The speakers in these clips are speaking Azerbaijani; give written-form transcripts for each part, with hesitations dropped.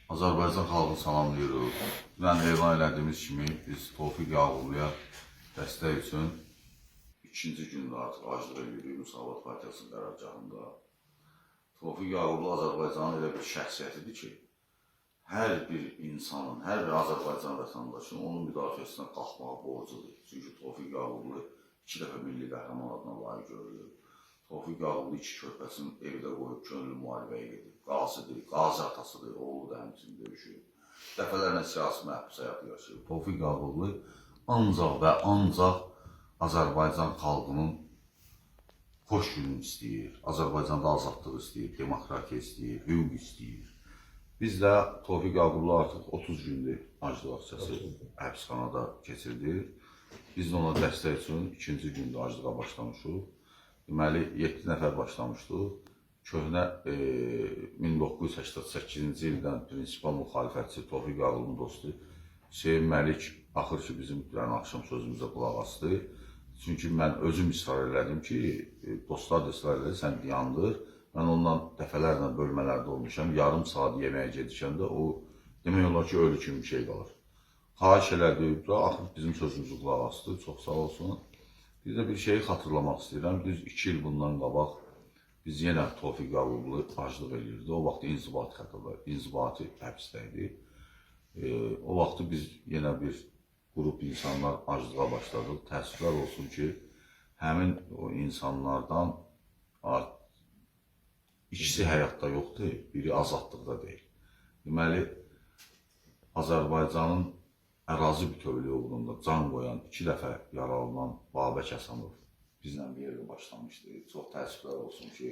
Azərbaycan xalqını salamlayırıq. Dünən elan elədiyimiz kimi biz Tofiq Yağubluya dəstək üçün ikinci gündə artıq aclıq edirik Müsavat Partiyasının qərargahında. Tofiq Yağublu Azərbaycanın elə bir şəxsiyyətidir ki, hər bir insanın, hər bir Azərbaycan vətəndaşının onun müdafiəsinə qalxmağa borcudur. Çünki Tofiq Yağublu 2 dəfə milli qəhrəman adına layiq görülür. Tofiq Yağublu 2 körpəsini evdə qoyub könüllü müharibəyə gedir. Qazidir, qazi atasıdır, oğlu da həmçinin döyüşür. Dəfələrlə siyasi məhbus həyatı yaşayır. Tofiq Yağublu ancaq və ancaq Azərbaycan xalqının xoş gününü istəyir. Azərbaycanda azadlıq istəyir, demokratiya istəyir, hüquq istəyir. Biz də Tofiq Yağublu artıq 30 gündür aclıq aksiyası həbsxanada keçirdik. Biz də ona dəstək üçün ikinci gündə aclığa başlamışıq. Deməli, 7 nəfər başlamışdıq. Köhnə 1988-ci ildən prinsipal müxalifətçi Tofiq Yağublunun dostu Hüseyin Məlik axır ki, bizim dünən axşam sözümüzə qulaq asdı. Çünki mən özüm israr elədim ki, dostlar da israr elədi, sən dayandır. Mən ondan dəfələrlə bölmələrdə olmuşam. Yarım saat yeməyə gedişən də o, demək olar ki, ölü kimi bir şey qalır. Xahiş elədi, axır bizim sözümüzü qulaq asdı, çox sağ olsun. Bir də bir şeyi xatırlamaq istəyirəm. Düz 2 il bundan qabaq biz yenə Tofiq Yağublu aclıq edirdi. O vaxt inzibati həbsdə idi. O vaxt biz yenə bir qrup insanlar aclığa başladıq. Təəssüflər olsun ki, həmin o insanlardan ikisi həyatda yoxdur, biri azadlıqda deyil. Deməli, Azərbaycanın ərazi bütövlüyü uğrunda can qoyan, 2 dəfə yaralanan Babək Həsənov bizlə bir yerdə başlamışdı. Çox təəssüflər olsun ki,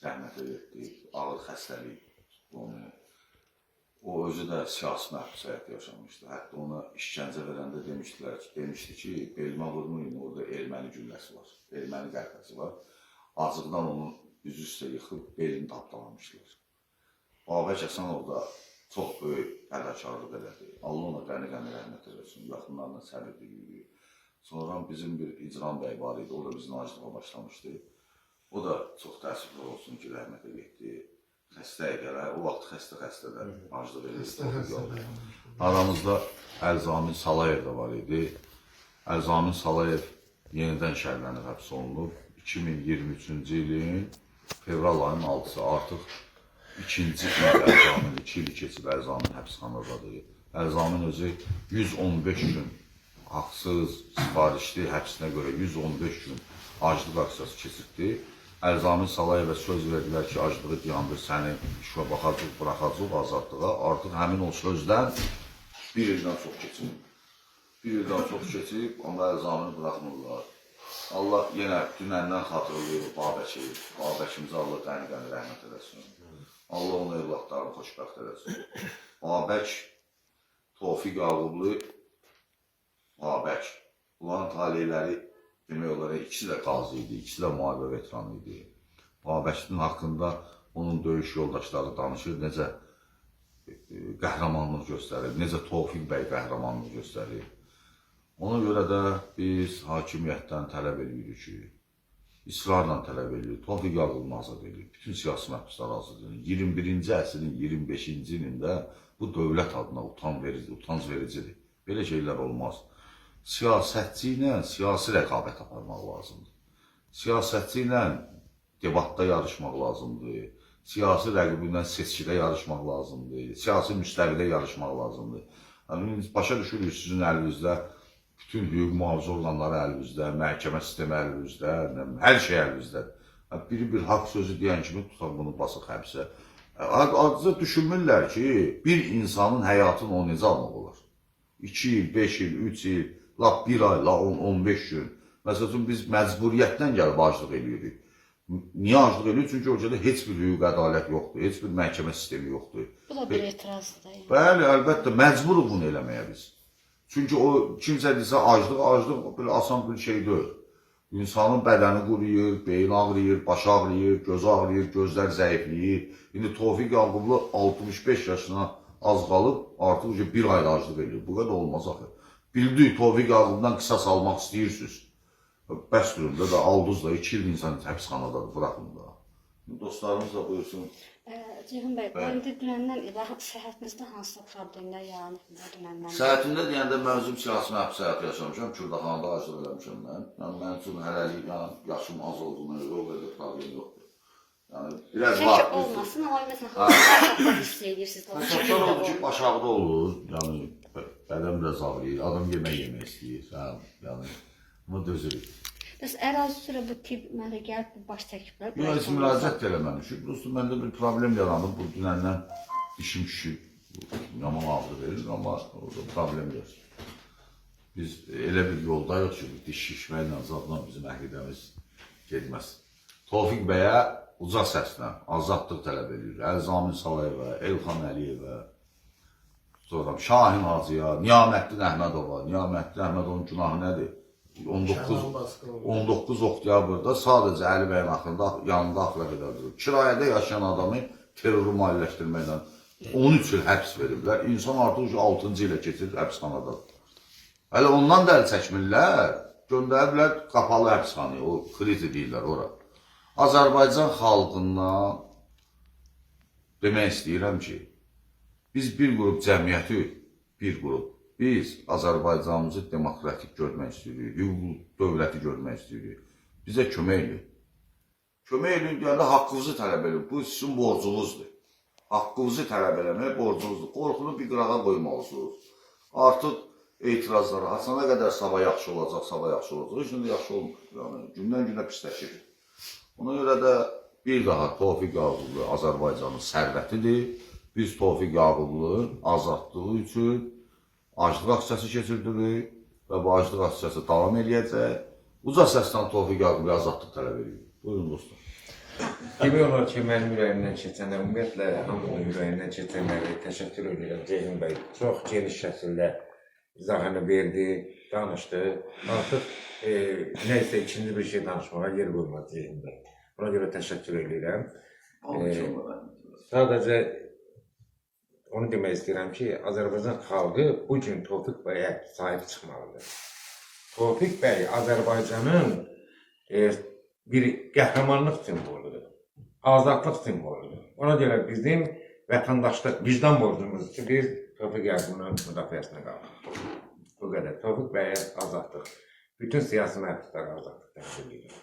rəhmətə getdi, ağır xəstəlik onu. O özü də siyasi məhbus həyatı yaşamışdı. Hətta ona işgəncə verəndə demişdi ki, belimə vurmayın, orada erməni gülləsi var, erməni qəlpəsi var. Acıqdan onun üzü üstə yıxıb, belini tapdalamışdılar. Babək Həsənov da çox böyük fədakarlıq elədi. Allah ona qəni-qəni rəhmət eləsin, yaxınlarına səbir diləyir. Sonra bizim bir İcran bəy var idi, o da bizim aclığa başlamışdı. O da çox təəssüflər olsun ki, rəhmətə getdi. Xəstəyə gələr, o vaxt xəstədən aclıq edir. Aramızda Əlzamin Salayev də var idi. Əlzamin Salayev yenidən şəhərlənib həbs olunub. 2023-cü ilin fevral ayının 6-sı artıq İkinci il Əlzamin, 2 il keçib Əlzamin həbsxanadadır. Əlzamin özü 115 gün haqsız, sifarişli həbsinə görə 115 gün aclıq aksiyası keçirdi. Əlzamin Salayevə söz verdilər ki, aclığı dayandır, səni işə baxacaq, buraxacaq azadlığa. Artıq həmin o sözdən bir ildən çox keçib. Bir ildən çox keçib, amma Əlzamini buraxmırlar. Allah yenə dünəndən xatırlayır Babəki. Babəkimizə Allah qəni-qəni rəhmət eləsin. Allah onu evlatlarını xoşbəxt eləsin. Babək, Tofiq Yağublu, Babək. Bunların taleyləri demək olaraq ikisi də qazi idi, ikisi də müharibə veteranı idi. Babəkin haqqında onun döyüş yoldaşları danışır, necə qəhrəmanlıq göstərir, necə Tofiq bəy qəhrəmanlıq göstərir. Ona görə də biz hakimiyyətdən tələb edirik ki, israrla tələb edilir, Tofiq Yağublunu azad edilir, bütün siyasi məhbuslar azad edilir. 21-ci əsrin 25-ci ilində bu dövlət adına utanc vericidir. Belə şeylər olmaz. Siyasətçi ilə siyasi rəqabət aparmaq lazımdır. Siyasətçi ilə debatda yarışmaq lazımdır. Siyasi rəqiblə seçkidə yarışmaq lazımdır. Siyasi müstəvidə yarışmaq lazımdır. Başa düşürük sizin əlinizdə, bütün hüquq mühafizə orqanları əlinizdə, məhkəmə sistemi əlinizdə, hər şey əlinizdə. Biri bir haqq sözü deyən kimi tutaq bunu basıq həbsə. Adıca düşünmürlər ki, bir insanın həyatını o necə almaq olar? 2 il, 5 il, 3 il, lap 1 ay, lap 15 gün. Məsələn, biz məcburiyyətdən gəlib aclıq edirik. Niyə aclıq edirik? Çünki orada heç bir hüquq ədalət yoxdur, heç bir məhkəmə sistemi yoxdur. Bu da bir etirazdır. Bəli, əlbəttə, məcburuq bunu eləməyə biz. Çünki o kimsə desə aclıq belə asan bir şey deyil. İnsanın bədəni quruyur, beyin ağrıyır, baş ağrıyır, göz ağrıyır, gözlər zəifləyir. İndi Tofiq Yağublu 65 yaşına az qalıb, artıq 1 ayda aclıq edir. Bu qədər olmaz axı. Bildik, Tofiq Yağubludan qisas almaq istəyirsiniz. Bəstürümdə də, Alduzda 2 il insan həbsxanadadır, buraxın da. Dostlarımız da buyursun. Ceyhun bəy, bu indi dünəndən səhhətinizdə hansısa problemlər yaranıb dünəndən? Səhhətində deyəndə mən özüm siyasi həbs həyatı yaşamışam, Kürdaxanada acılıq eləmişəm mən. Yəni, mənim üçün hələlik yaşım az olduğuna görə o qədər problem yoxdur. Yəni, biraz var. Şəkil olmasın, amma məsələn, hansısa hiss edirsiniz? Əsaslar oldu ki, başaqda olur, yəni, bədəm biraz ağrıyır, adam yemək istəyir, yəni, bunu dözürük. Bəs ərazi üzrə bu tip mənə gəlib bu baş çəkiblər? Yox, heç müraciət eləməmişik. Prosto məndə bir problem yaranıb, bu dünəndən dişim şişib, yaman ağrı verir, amma orada problem yox. Biz elə bir yoldayıq ki, diş şişməklə zadla bizim əqidəmiz getməz. Tofiq bəyə uca səslə azadlıq tələb edir. Əlzamin Salayevə, Elxan Əliyevə, sonra Şahin Hacıya, Niyaməddin Əhmədova. Niyaməddin Əhmədovun günahı nədir? 19 oktyabrda sadəcə Əli bəyin yanında axıra qədər durur. Kirayədə yaşayan adamı terroru maliyyələşdirməklə 13 il həbs veriblər. İnsan artıq 6-cı ilə keçir həbsxanada. Hələ ondan da əl çəkmirlər, göndəriblər qapalı həbsxanaya, o kriti deyirlər ora. Azərbaycan xalqından demək istəyirəm ki, biz bir qrup cəmiyyəti, biz Azərbaycanımızı demokratik görmək istəyirik, hüquqlu dövləti görmək istəyirik. Bizə kömək edin. Kömək edin, deyəndə haqqınızı tələb edin. Bu sizin borcunuzdur. Haqqınızı tələb eləmək borcunuzdur. Qorxunu bir qırağa qoymalısınız. Artıq etirazlara, hasana qədər sabah yaxşı olacaq, sabah yaxşı olacaq. Şimdi yaxşı olmur. Yəni, gündən günə pisləşir. Ona görə də bir daha Tofiq Yaqublu Azərbaycanın sərvətidir. Biz Tofiq Yaqublu azadlığı üçün aclıq aksiyası keçirdirik və bu aclıq aksiyası davam edəcək. Uca səslə Tofiq Yaqublu azadlıq tələb edirik. Buyurun dostlar. Demək olar ki, mənim ürəyimdən keçənlər, ümumiyyətlə, hamının ürəyindən keçənlərə təşəkkür edirəm. Ceyhun bəy çox geniş şəkildə izahını verdi, danışdı. Artıq nəysə ikinci bir şey danışmağa yer qoymadı Ceyhun bəy. Buna görə təşəkkür edirəm. Sadəcə onu demək istəyirəm ki, Azərbaycan xalqı bugün Tofiq bəyə sahib çıxmalıdır. Tofiq bəy Azərbaycanın bir qəhrəmanlıq simvoludur, azadlıq simvoludur. Ona görə bizim vətəndaşlıq, vicdan borcumuzdur ki, biz Tofiq Yaqubunun müdafiəsinə qalxıq. Bu qədər. Tofiq bəyə azadlıq. Bütün siyasi məhbuslara azadlıq təşkil edir.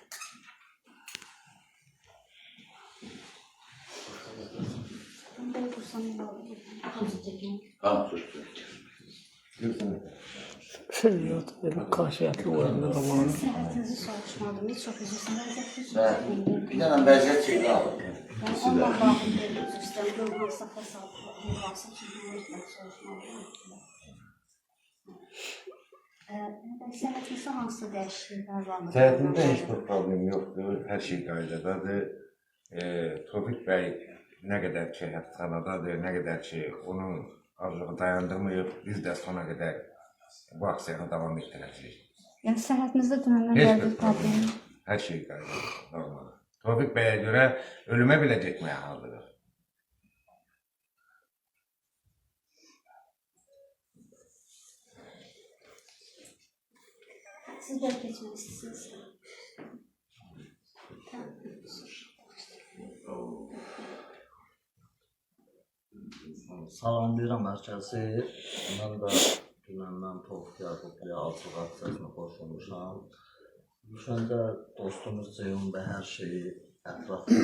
Karşıyaklı oyunda zamanı. Səhhətinizi soruşmadım, heç çox üzürsünüz. Bir dənə vəziyyət şeyini alın. Ondan bağlı bir üzr istəyirəm. Görün, hansısa fəsadlı varsa ki, mütləq soruşmalıyım. Səhhətinizdə hansısa dəyişikliklər var mı? Səhhətimdə heç bir problem yoxdur, hər şey qaydadadır. Tofiq bəy nə qədər ki, həbsxanadadır, nə qədər ki, onun arzuğu dayandırmayıb, biz də sona qədər bu aksiyanı davam etdirəcəyik. Yəni, səhhətinizdə dünəndən gəldiyi problem? Hər şey qaydadadır, normal. Tofiq bəyə görə ölümə belə getməyə hazırdır. Siz belə keçmək istəyirsiniz. Salamlayıram hər kəsi. Mən də dünəndən Tofiq Yaqubluya aclıq aksiyasına qoşulmuşam. Düşəndə dostumuz Ceyhun bəy hər şeyi ətraflı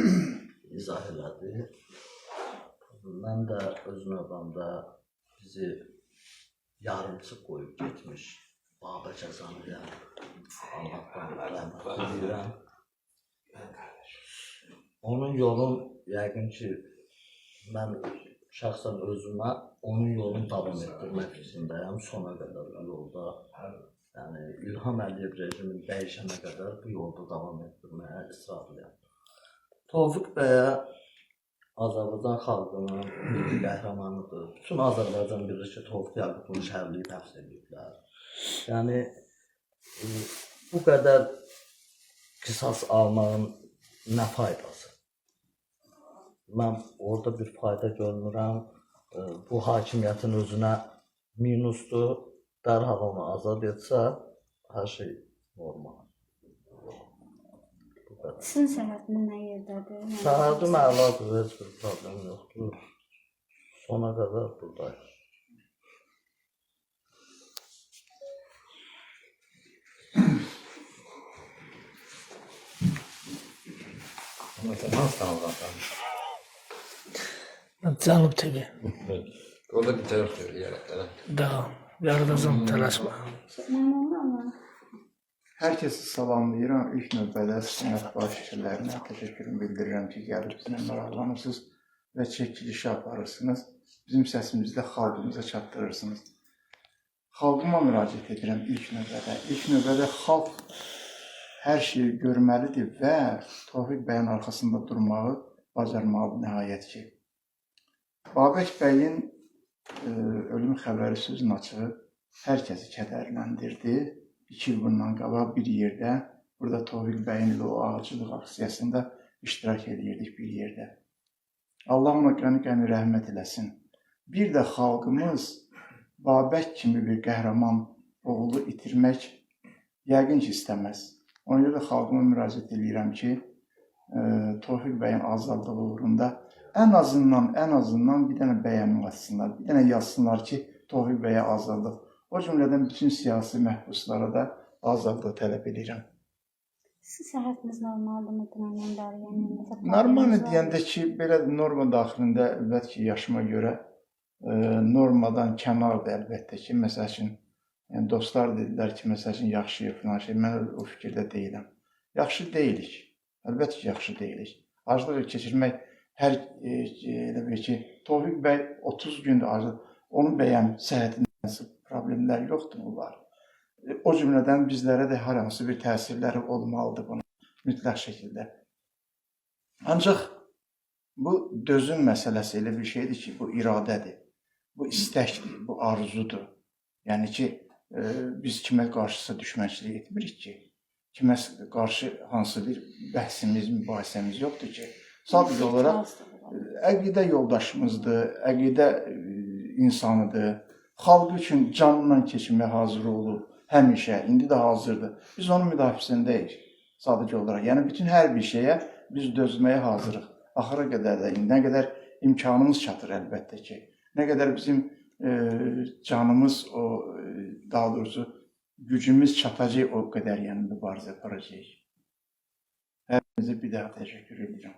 izah elədi. Mən də öz növbəmdə bizi yarımçı qoyub getmiş Babək Əzanıya Allahdan rəhmət edirəm. Onun yolun yəqin ki, mən şəxsən özümə onun yolunu davam etdirmək fikrindəyəm sona qədər bu yolda. Yəni, İlham Əliyev rejimin dəyişənə qədər bu yolda davam etdirməyə israrlıyam. Tofiq bəyə Azərbaycan xalqının milli qəhrəmanıdır. Bütün Azərbaycan bilir ki, Tofiq Yaqubunu şəhərliyib həbs ediblər. Yəni, bu qədər qisas almağın nə faydası? Mən orada bir fayda görmürəm. Bu hakimiyyətin özünə minusdur. Dərhal onu azad etsə, hər şey normal. Sizin səhhətiniz nə yerdədir? Yəni, Səhətim əladır, heç bir problem yoxdur. Sona qədər buradayım. Nasıl tanıdın? Cənub TV. O da bir tərəf söyləyərək. Da, yaradacam tələsmə. Məmnunum amma Hər kəsi salamlayıram. İlk növbədə sənət baş işçilərinə təşəkkürümü bildirirəm ki, gəlib bizimlə maraqlanırsınız və çəkilişi aparırsınız. Bizim səsimizi də xalqımıza çatdırırsınız. Xalqıma müraciət edirəm ilk növbədə. İlk növbədə xalq hər şeyi görməlidir və Tofiq bəyin arxasında durmağı bacarmalıdır nəhayət ki. Babək bəyin ölüm xəbəri sözün açığı hər kəsi kədərləndirdi. 2 il bundan qabaq bir yerdə, burada Tofiq bəyin ilə o ağacılıq aksiyasında iştirak edirdik bir yerdə. Allah ona qəni rəhmət eləsin. Bir də xalqımız Babək kimi bir qəhrəman oğlu itirmək yəqin ki istəməz. Ona görə də xalqıma müraciət edirəm ki, Tofiq bəyin azadlığı uğrunda ən azından bir dənə bəyənmə açsınlar, bir dənə yazsınlar ki, Tofiq bəyə azadlıq. O cümlədən bütün siyasi məhbuslara da azadlıq tələb edirəm. sizin səhhətiniz normaldır dünəndən bəri? Yəni, Normal deyəndə ki, belə norma daxilində əlbəttə ki, yaşıma görə normadan kənardır əlbəttə ki, məsəl üçün, yəni dostlar dedilər ki, məsəl üçün yaxşıyıq filan şey, mən o fikirdə deyiləm. Yaxşı deyilik, əlbəttə ki, yaxşı deyilik. Aclıq keçirmək hər, elə bir ki, Tofiq bəy 30 gündür aclıq, onun bəyəm səhhətində problemlər yoxdur mu var? O cümlədən bizlərə də hər hansı bir təsirləri olmalıdır bunun mütləq şəkildə. Ancaq bu dözüm məsələsi elə bir şeydir ki, bu iradədir, bu istəkdir, bu arzudur. Yəni ki, biz kimə qarşısa düşmənçilik etmirik ki, kimə qarşı hansı bir bəhsimiz, mübahisəmiz yoxdur ki, sadəcə olaraq əqidə yoldaşımızdır, əqidə insanıdır, xalqı üçün canla keçməyə hazır olub, həmişə, indi də hazırdır. Biz onun müdafiəsindəyik, sadəcə olaraq. Yəni, bütün hər bir şeyə biz dözməyə hazırıq. Axıra qədər də, nə qədər imkanımız çatır əlbəttə ki, nə qədər bizim canımız, daha doğrusu gücümüz çatacaq o qədər, yəni mübarizə aparacaq. Hər birinizə bir daha təşəkkür edirəm.